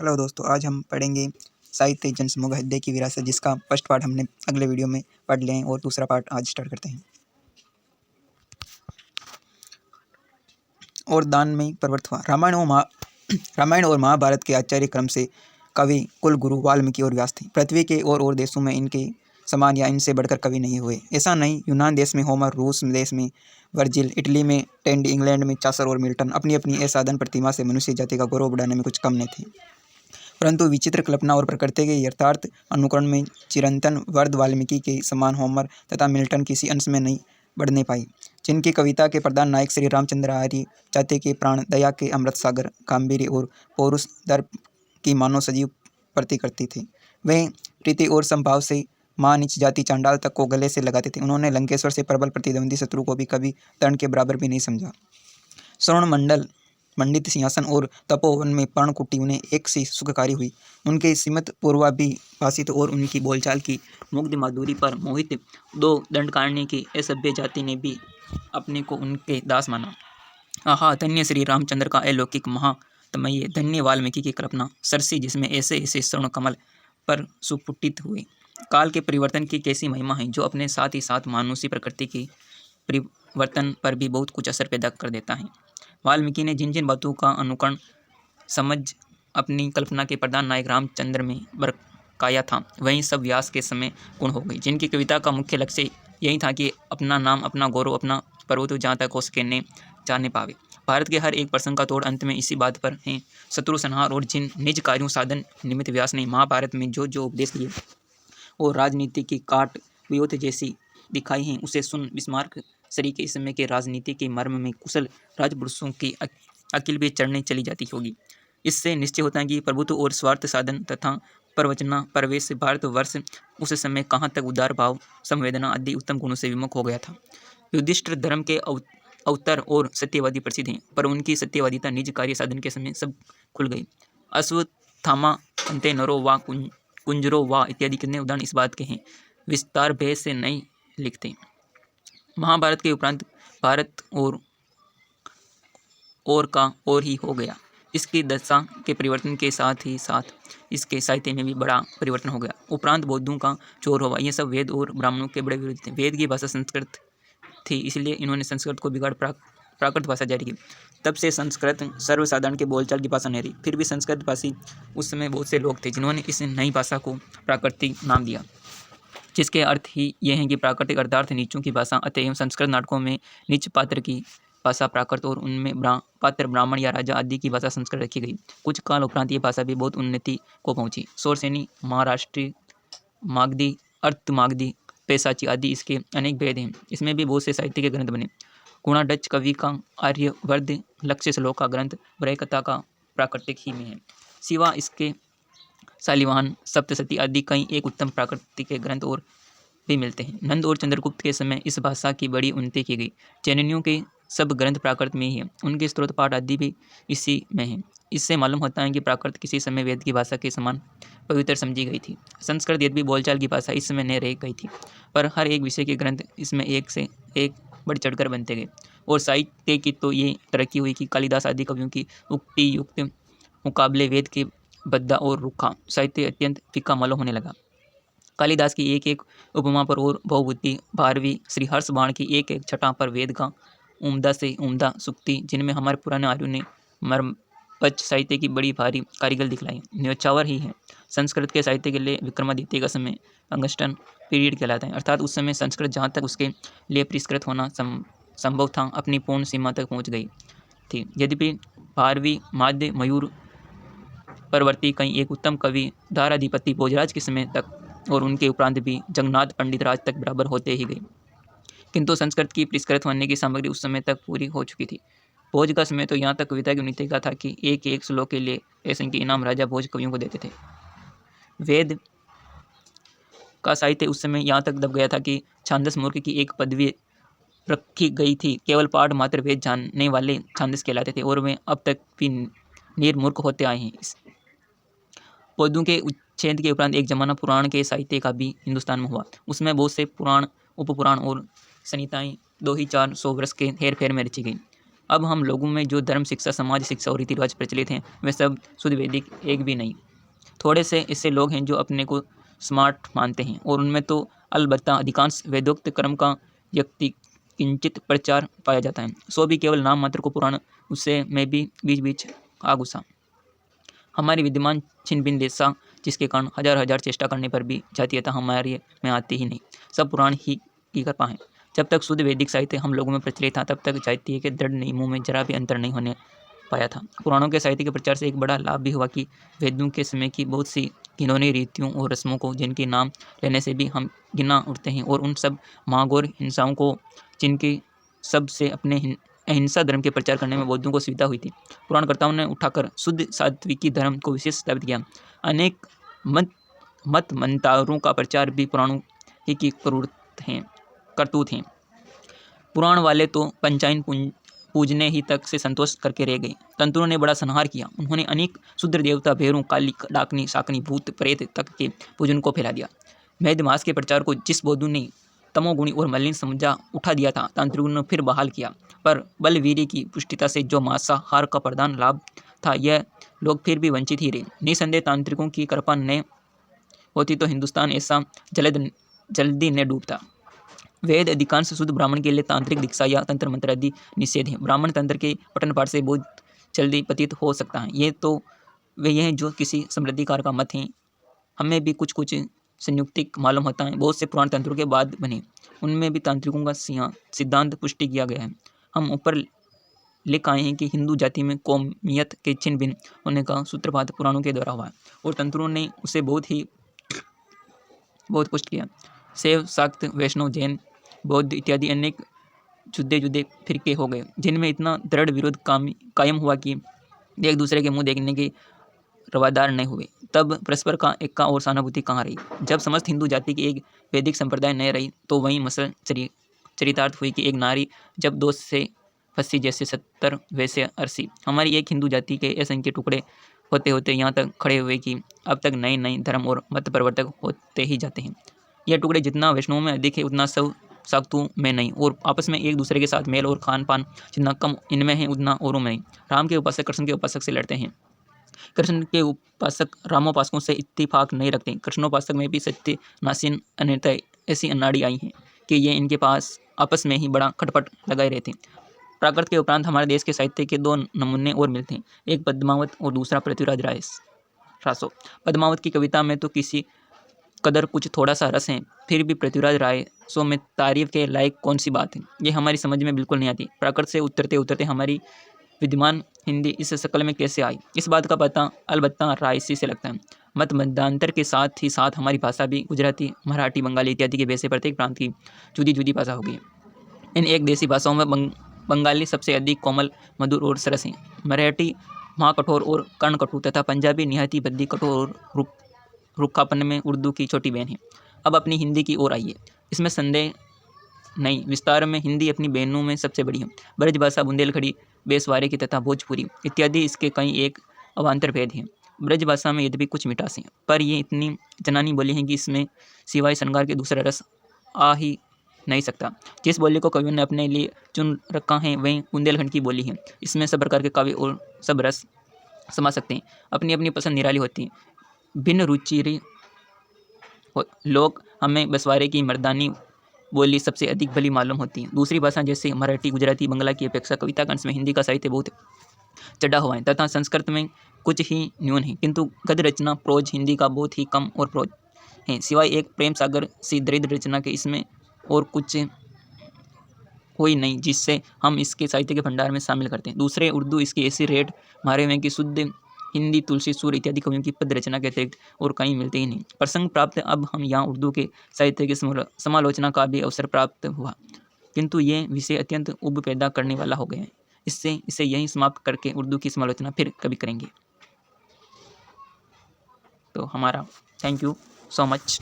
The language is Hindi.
हेलो दोस्तों, आज हम पढ़ेंगे साहित्य जनसमूह गद्य की विरासत, जिसका फर्स्ट पार्ट हमने अगले वीडियो में पढ़ लिया है और दूसरा पार्ट आज स्टार्ट करते हैं। और दान में परिवर्त हुआ। रामायण और महाभारत के आचार्य क्रम से कवि कुल गुरु वाल्मीकि और व्यास थे। पृथ्वी के और देशों में इनके समान या इनसे बढ़कर कवि नहीं हुए। ऐसा नहीं, यूनान देश में होमर, रूस देश में वर्जिल, इटली में टेंडी, इंग्लैंड में चासर और मिल्टन अपनी अपनी असाधारण प्रतिमा से मनुष्य जाति का गौरव बढ़ाने में कुछ कम नहीं थे। परंतु विचित्र कल्पना और प्रकृति के यथार्थ अनुकरण में चिरंतन वर्द वाल्मीकि के समान होमर तथा मिल्टन किसी अंश में नहीं बढ़ने पाई, जिनकी कविता के प्रधान नायक श्री रामचंद्र आर्य जाति के प्राण, दया के अमृत सागर, गांधीर्य और पौरुष दर्प की मानव सजीव प्रतिकृति थे। वे प्रीति और संभाव से मां नीच जाति चांडाल तक को गले से लगाते थे। उन्होंने लंकेश्वर से प्रबल प्रतिद्वंदी शत्रु को भी कभी तर्ण के बराबर भी नहीं समझा। स्वर्ण मंडल मंडित सिंहासन और तपोवन में पर्णकुटी उन्हें एक सी सुखकारी हुई। उनके सीमित पूर्वाभिभाषित और उनकी बोलचाल की मुग्ध माधुरी पर मोहित दो दंडकारण्य की असभ्य जाति ने भी अपने को उनके दास माना। आहा, धन्य श्री रामचंद्र का अलौकिक महात्म्य, धन्य वाल्मीकि की कल्पना सरसी, जिसमें ऐसे ऐसे स्वर्ण कमल पर सुपुटित हुए। काल के परिवर्तन की कैसी महिमा है, जो अपने साथ ही साथ मानुषी प्रकृति की परिवर्तन पर भी बहुत कुछ असर पैदा कर देता है। वाल्मीकि ने जिन जिन बातों का अनुकरण समझ अपनी कल्पना के प्रधान नायक रामचंद्र में बरकाया था, वहीं सब व्यास के समय गुण हो गई, जिनकी कविता का मुख्य लक्ष्य यही था कि अपना नाम, अपना गौरव, अपना पर्वत जहाँ तक हो सके ने जाने पावे। भारत के हर एक प्रसंग का तोड़ अंत में इसी बात पर है, शत्रु संहार और जिन निज कार्यों साधन निमित्त व्यास ने महाभारत में जो जो उपदेश दिए और राजनीति की काट व्यूह जैसी दिखाई हैं, उसे सुन विस्मार्क शरी के समय के राजनीति के मर्म में कुशल राजपुरुषों की अकिल भी चढ़ने चली जाती होगी। इससे निश्चय होता है कि प्रभुत्व और स्वार्थ साधन तथा प्रवचना प्रवेश से भारतवर्ष उस समय कहाँ तक उदार भाव, संवेदना आदि उत्तम गुणों से विमुख हो गया था। युधिष्ठिर धर्म के अवतर और सत्यवादी प्रसिद्ध हैं, पर उनकी सत्यवादिता निज कार्य साधन के समय सब खुल गई। अश्वत्थामा अंते नरो वा कुंजरो वा इत्यादि कितने उदाहरण इस बात के हैं, विस्तार भेद से नहीं लिखते। महाभारत के उपरांत भारत और का और ही हो गया। इसकी दशा के परिवर्तन के साथ ही साथ इसके साहित्य में भी बड़ा परिवर्तन हो गया। उपरांत बौद्धों का चोर हुआ। ये सब वेद और ब्राह्मणों के बड़े विरोधी थे। वेद की भाषा संस्कृत थी, इसलिए इन्होंने संस्कृत को बिगाड़ प्राकृत भाषा जारी की। तब से संस्कृत सर्वसाधारण के बोलचाल की भाषा नहीं रही। फिर भी संस्कृत भाषी उस समय बहुत से लोग थे जिन्होंने इस नई भाषा को प्राकृतिक नाम दिया, जिसके अर्थ ही ये हैं कि प्राकृतिक अर्थार्थ नीचों की भाषा। अतएव संस्कृत नाटकों में नीच पात्र की भाषा प्राकृत और उनमें पात्र ब्राह्मण या राजा आदि की भाषा संस्कृत रखी गई। कुछ काल उपरांत ये भाषा भी बहुत उन्नति को पहुंची। शौरसेनी, महाराष्ट्री, मागधी, अर्धमागधी, पैसाची आदि इसके अनेक भेद हैं। इसमें भी बहुत से साहित्य के ग्रंथ बने। गुणा डच कवि का आर्यवर्ध लक्ष्य श्लोक का ग्रंथ ब्रह्मकथा का प्राकृतिक ही में है। सिवा इसके शालिवाहन, सप्तशती आदि कई एक उत्तम प्राकृतिक के ग्रंथ और भी मिलते हैं। नंद और चंद्रगुप्त के समय इस भाषा की बड़ी उन्नति की गई। जैनियों के सब ग्रंथ प्राकृत में ही हैं। उनके स्त्रोत पाठ आदि भी इसी में हैं। इससे मालूम होता है कि प्राकृत किसी समय वेद की भाषा के समान पवित्र समझी गई थी। संस्कृत यद्यपि बोलचाल की भाषा इस समय नहीं रह गई थी, पर हर एक विषय के ग्रंथ इसमें एक से एक बढ़ चढ़कर बनते गए। और साहित्य की तो ये तरक्की हुई कि कालिदास आदि कवियों की उक्ति युक्त मुकाबले वेद के बद्दा और रुखा साहित्य अत्यंत फीका मालूम होने लगा। कालिदास की एक एक उपमा पर और बहुबुद्धि भारवी श्री हर्ष बाण की एक एक छटा पर वेद का उम्दा से उम्दा सुक्ति, जिनमें हमारे पुराने आर्यों ने मर्मपच साहित्य की बड़ी भारी कारीगर दिखलाई, न्योछावर ही है। संस्कृत के साहित्य के लिए विक्रमादित्य का समय अंगस्टन पीरियड कहलाता है, अर्थात उस समय संस्कृत जहाँ तक उसके लिए परिष्कृत होना संभव था, अपनी पूर्ण सीमा तक पहुँच गई थी। यद्यपि भारवी, माध्य, मयूर परवर्ती कई एक उत्तम कवि धाराधिपति भोजराज के समय तक और उनके उपरांत भी जगन्नाथ पंडित राज तक बराबर होते ही गए, किंतु संस्कृत की परिष्कृत होने की सामग्री उस समय तक पूरी हो चुकी थी। भोज का समय तो यहाँ तक कविता की उन्नति का था कि एक एक श्लोक के लिए ऐसे के इनाम राजा भोज कवियों को देते थे। वेद का साहित्य उस समय यहाँ तक दब गया था कि छांदस मूर्ख की एक पदवी रखी गई थी। केवल पाठ मात्र वेद जानने वाले छांदस कहलाते थे और वे अब तक भी निर्मूर्ख होते आए हैं। बौद्धों के उच्छेद के उपरांत एक जमाना पुराण के साहित्य का भी हिंदुस्तान में हुआ। उसमें बहुत से पुराण, उपपुराण और संहिताएं 200-400 वर्ष के हेर फेर में रची गई। अब हम लोगों में जो धर्म शिक्षा, समाज शिक्षा और रीति रिवाज प्रचलित हैं वे सब शुद्ध वैदिक एक भी नहीं। थोड़े से ऐसे लोग हैं जो अपने को स्मार्ट मानते हैं और उनमें तो अलबत्ता अधिकांश वेदोक्त कर्म का व्यक्ति किंचित प्रचार पाया जाता है। सो भी केवल नाम मात्र को पुराण, उससे मैं भी बीच बीच आ घुसा। हमारी विद्यमान छिन्न भिन्न देशा, जिसके कारण हजार हजार चेष्टा करने पर भी जातीयता हमारे में आती ही नहीं। सब पुराण ही की कृपा है। जब तक शुद्ध वैदिक साहित्य हम लोगों में प्रचलित था तब तक जातीय के दृढ़ नियमों में जरा भी अंतर नहीं होने पाया था। पुराणों के साहित्य के प्रचार से एक बड़ा लाभ भी हुआ कि वेदों के समय की बहुत सी घिनौनी रीतियों और रस्मों को, जिनके नाम लेने से भी हम गिना उठते हैं, और उन सब महाघोर हिंसाओं को, जिनके सब से अपने अहिंसा धर्म के प्रचार करने में बौद्धों को सुविधा हुई थी, पुराणकर्ताओं ने उठाकर शुद्ध सात्विकी धर्म को विशेष स्थापित किया। अनेक मत मंतारों का प्रचार भी पुराणों की करतूत हैं। पुराण वाले तो पंचायन पूजने ही तक से संतोष करके रह गए। तंत्रों ने बड़ा संहार किया। उन्होंने अनेक शूद्र देवता, भैरों, काली, डाकनी, शाकनी, भूत, प्रेत तक के पूजन को फैला दिया। मैदमास के प्रचार को जिस बौद्धों ने तमोगुणी और मलिन समझा उठा दिया था, तांत्रिकों ने फिर बहाल किया। पर बलवीर की पुष्टिता से जो मांसाहार का प्रधान लाभ था, यह लोग फिर भी वंचित ही रहे। निसंदेह तांत्रिकों की कृपा न होती तो हिंदुस्तान ऐसा जल्दी न डूबता। वेद अधिकांश शुद्ध ब्राह्मण के लिए तांत्रिक दीक्षा या तंत्र मंत्र आदि निषेध है। ब्राह्मण तंत्र के पठन पाठ से बहुत जल्दी पतित हो सकता है। ये तो वे हैं जो किसी समृद्धिकार का मत हैं। हमें भी कुछ कुछ संयुक्तिक मालूम होता है। बहुत से पुराण तंत्रों के बाद बने, उनमें भी तांत्रिकों का सिद्धांत पुष्टि किया गया है। हम ऊपर लिख आए हैं कि हिंदू जाति में कौमियत के छिन्न भिन्न होने का सूत्रपात पुराणों के द्वारा हुआ है और तंत्रों ने उसे बहुत पुष्ट किया। शैव, शाक्त, वैष्णव, जैन, बौद्ध इत्यादि अनेक जुदे जुदे फिरके हो गए, जिनमें इतना दृढ़ विरोध कायम हुआ कि एक दूसरे के मुंह देखने के रवादार नहीं हुए। तब परस्पर का एक्का और सहानुभूति कहाँ रही। जब समस्त हिंदू जाति की एक वैदिक संप्रदाय नहीं रही तो वहीं मसल चरितार्थ हुई कि एक नारी जब 2 से फंसी जैसे 70 वैसे 80। हमारी एक हिंदू जाति के असंख्य टुकड़े होते होते यहाँ तक खड़े हुए कि अब तक नए नए धर्म और मत प्रवर्तक होते ही जाते हैं। यह टुकड़े जितना वैष्णवों में अधिक है उतना सब शाक्तों में नहीं, और आपस में एक दूसरे के साथ मेल और खान पान जितना कम इनमें है उतना औरों में नहीं। राम के उपासक कृष्ण के उपासक से लड़ते हैं। कृष्ण के उपासक रामोपासकों से इत्तेफाक नहीं रखते। कृष्णोपासक में भी सत्य नासीन अनिर्णय ऐसी अनाड़ी आई हैं कि ये इनके पास आपस में ही बड़ा खटपट लगाए रहते। प्राकृत के उपरांत हमारे देश के साहित्य के 2 नमूने और मिलते हैं, एक पद्मावत और दूसरा पृथ्वीराज रासो। पद्मावत की कविता में तो किसी कदर कुछ थोड़ा सा रस है, फिर भी पृथ्वीराज रासो में तारीफ के लायक कौन सी बात है, ये हमारी समझ में बिल्कुल नहीं आती। प्राकृत से उतरते उतरते हमारी विद्यमान हिंदी इस शक्ल में कैसे आई, इस बात का पता अलबत्ता रायसी से लगता है। मतांतर के साथ ही साथ हमारी भाषा भी गुजराती, मराठी, बंगाली इत्यादि के वैसे प्रत्येक प्रांत की जुदी जुदी भाषा होगी। इन एक देशी भाषाओं में बंगाली सबसे अधिक कोमल, मधुर और सरस है। मराठी महाकठोर और कर्ण कटु तथा पंजाबी निहायती बद्दी, कठोर और रुखापन में उर्दू की छोटी बहन है। अब अपनी हिंदी की ओर आइए, इसमें संदेह नहीं, विस्तार में हिंदी अपनी बहनों में सबसे बड़ी है। ब्रज भाषा बुंदेलखड़ी, बेसवारे की तथा भोजपुरी इत्यादि इसके कई एक अवान्तर भेद हैं। ब्रज भाषा में यद्यपि कुछ मिठास है, पर ये इतनी जनानी बोली है कि इसमें सिवाय श्रृंगार के दूसरा रस आ ही नहीं सकता। जिस बोली को कवियों ने अपने लिए चुन रखा है वही बुंदेलखंड की बोली है। इसमें सब प्रकार के काव्य और सब रस समा सकते हैं। अपनी अपनी पसंद निराली होती है। भिन्न रुचिरी लोग हमें बसवारे की मर्दानी बोली सबसे अधिक भली मालूम होती है। दूसरी भाषा जैसे मराठी, गुजराती, बंगला की अपेक्षा कविता का अंश में हिंदी का साहित्य बहुत चढ़ा हुआ है तथा संस्कृत में कुछ ही न्यून है, किंतु गद्य रचना प्रोज हिंदी का बहुत ही कम और प्रोज है। सिवाय एक प्रेम सागर सी दरिद्र रचना के इसमें और कुछ कोई नहीं जिससे हम इसके साहित्य के भंडार में शामिल करते हैं। दूसरे उर्दू इसकी ऐसी रेट मारे हुए कि शुद्ध हिंदी तुलसी, सूर इत्यादि कवियों की पद रचना के अतिरिक्त और कहीं मिलते ही नहीं। प्रसंग प्राप्त अब हम यहाँ उर्दू के साहित्य की समालोचना का भी अवसर प्राप्त हुआ, किंतु ये विषय अत्यंत उब पैदा करने वाला हो गया है। इसे यहीं समाप्त करके उर्दू की समालोचना फिर कभी करेंगे। तो हमारा थैंक यू सो मच।